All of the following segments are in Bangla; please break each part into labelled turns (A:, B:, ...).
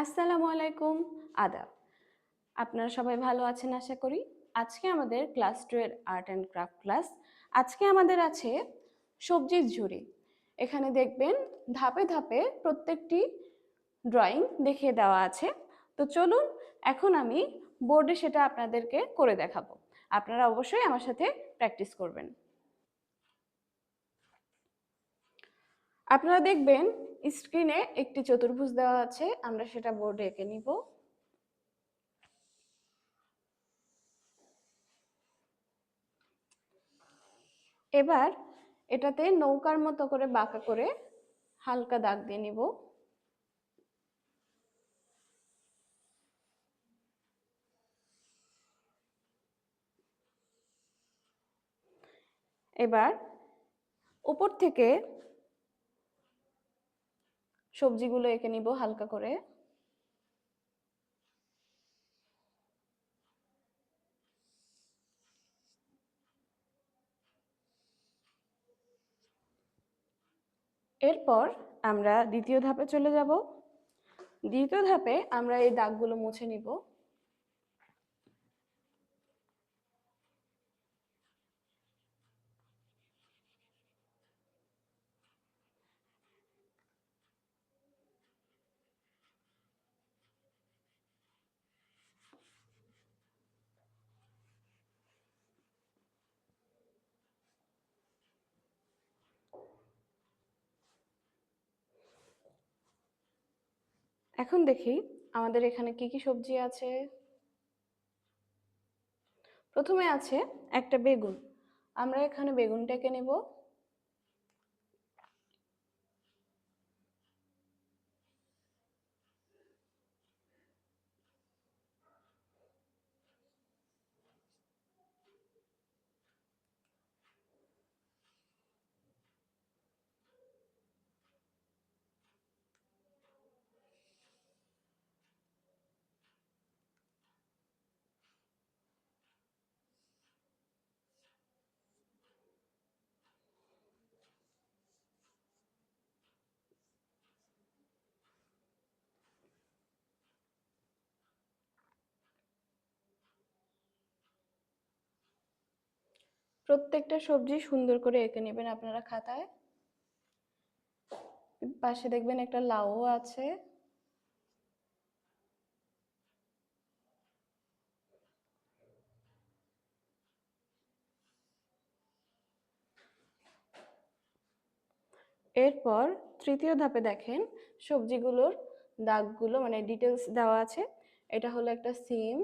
A: আসসালামু আলাইকুম, আদাব। আপনারা সবাই ভালো আছেন আশা করি। আজকে আমাদের ক্লাস 2 এর আর্ট অ্যান্ড ক্রাফট ক্লাস। আজকে আমাদের আছে সবজির ঝুড়ি। এখানে দেখবেন ধাপে ধাপে প্রত্যেকটি ড্রয়িং দেখিয়ে দেওয়া আছে। তো চলুন এখন আমি বোর্ডে সেটা আপনাদেরকে করে দেখাবো। আপনারা অবশ্যই আমার সাথে প্র্যাকটিস করবেন। আপনারা দেখবেন স্ক্রিনে একটি চতুর্ভুজ দেওয়া আছে, আমরা সেটা বোর্ডে এঁকে নিব। এবার এটাতে নৌকার মতো করে বাঁকা করে হালকা দাগ দিয়ে নিব। এবার উপর থেকে সবজিগুলো এঁকে নিব হালকা করে। এরপর আমরা দ্বিতীয় ধাপে চলে যাব। দ্বিতীয় ধাপে আমরা এই দাগগুলো মুছে নিব। এখন দেখি আমাদের এখানে কি কি সবজি আছে। প্রথমে আছে একটা বেগুন। আমরা এখানে বেগুনটাকে নেব। প্রত্যেকটা সবজি সুন্দর করে এঁকে নেবেন আপনারা খাতায়। পাশে দেখবেন একটা লাউ আছে। এরপর তৃতীয় ধাপে দেখেন সবজিগুলোর দাগগুলো মানে ডিটেলস দেওয়া আছে। এটা হলো একটা সিম,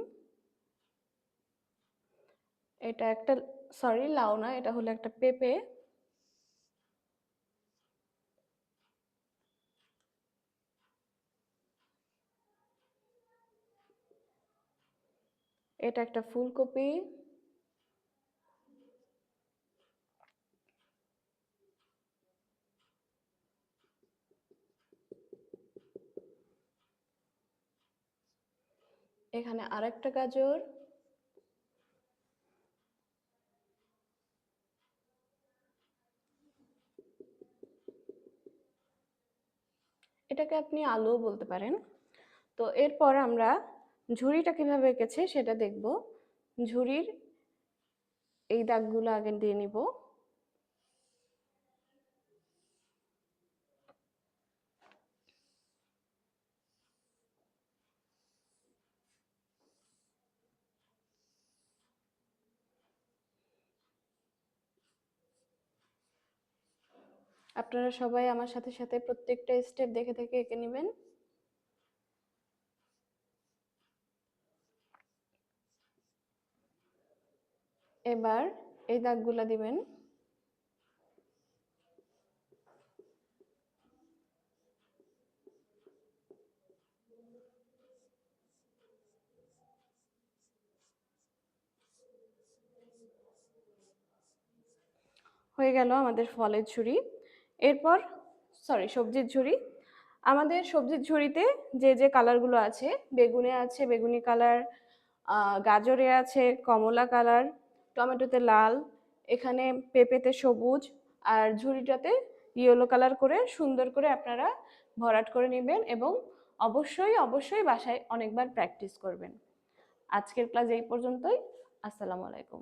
A: এটা একটা সরি লাউ না, এটা হলো একটা পেঁপে, এটা একটা ফুলকপি, এখানে আরেকটা গাজর, এটাকে আপনি আলুও বলতে পারেন। তো এরপর আমরা ঝুড়িটা কিভাবে এঁকেছে সেটা দেখব। ঝুড়ির এই দাগগুলো আগে দিয়ে নিব। আপনারা সবাই আমার সাথে সাথে প্রত্যেকটা স্টেপ দেখে দেখে এঁকে নেবেন। এবার এই দাগগুলা দিবেন। হয়ে গেল আমাদের ফলের ঝুড়ি। এরপর সবজির ঝুড়ি। আমাদের সবজির ঝুড়িতে যে যে কালারগুলো আছে, বেগুনে আছে বেগুনি কালার, গাজরে আছে কমলা কালার, টমেটোতে লাল, এখানে পেঁপেতে সবুজ, আর ঝুড়িটাতে ইয়েলো কালার করে সুন্দর করে আপনারা ভরাট করে নেবেন এবং অবশ্যই অবশ্যই বাসায় অনেকবার প্র্যাকটিস করবেন। আজকের ক্লাস এই পর্যন্তই। আসসালামু আলাইকুম।